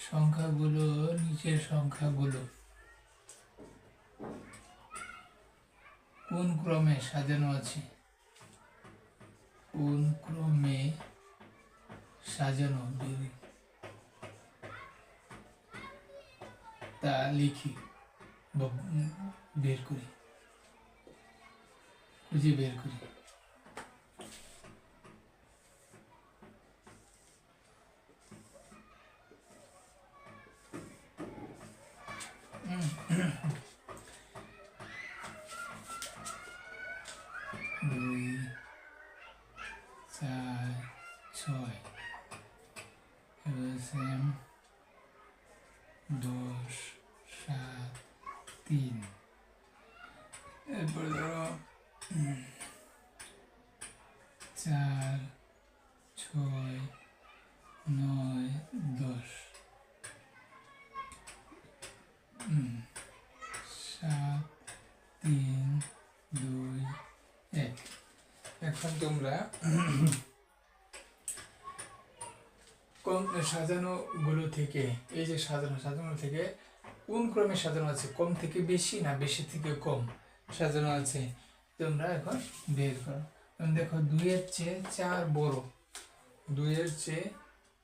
সংখ্যাগুলো নিচের সংখ্যাগুলো কোন ক্রমে সাজানো আছে? কোন ক্রমে সাজানো তা লিখি বা বের করি, খুঁজে বের করি। দুই, চার, ছয়, সেম 10, 7, 3। এরপর ধরো 4, 6, 9, 10, 7, 3, 2, 1। এখন তোমরা সাজানো গুলো থেকে এই যে সাজানো থেকে কোন ক্রমে সাজানো আছে, কম থেকে বেশি না বেশি থেকে কম সাজানো আছে, তোমরা এখন বের করো। দেখো 2 এর চেয়ে 4 বড়, 2 এর চেয়ে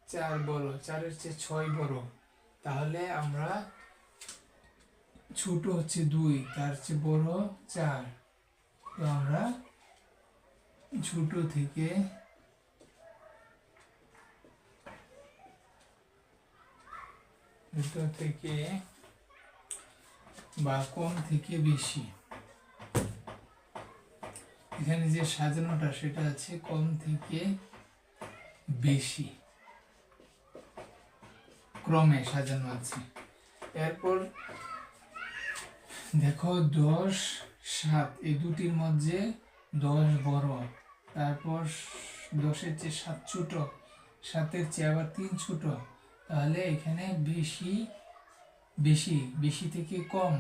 4 বড়, 4 এর চেয়ে 6 বড়, তাহলে আমরা ছোট হচ্ছে 2, তার চেয়ে বড় 4, তো আমরা ছোট থেকে বা কম থেকে বেশি, এখানে যে সাজানোটা সেটা আছে কম থেকে বেশি ক্রমে সাজানো আছে। এরপর দেখো 10, 7 এই দুটির মধ্যে 10 বড়, তারপর 10 এর চেয়ে 7 ছোট, 7 এর চেয়ে আবার 3 ছোট, তাহলে এখানে বেশি বেশি বেশি থেকে কম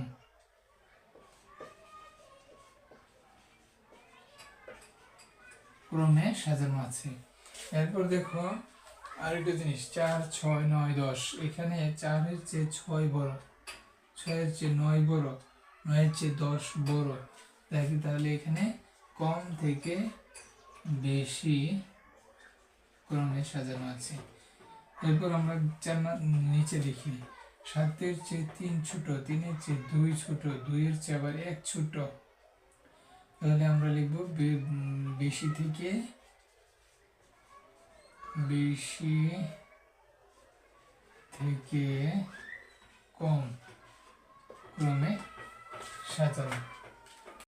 ক্রমে সাজানো আছে। এরপর দেখো আরেকটা জিনিস 4, 6, 9, 10, এখানে 4 এর চেয়ে 6 বড়, 6 এর চেয়ে 9 বড়, 9 এর চেয়ে 10 বড়, দেখি তাহলে এখানে কম থেকে বেশি ক্রমে সাজানো আছে। এরপর আমরা নিচে দেখি 7 এর চেয়ে 3 ছোট, 3 এর চেয়ে 2 ছোট, 2 এর চেয়ে আবার 1 ছোট, তাহলে আমরা লিখব বেশি থেকে কম ক্রমে সাজানো।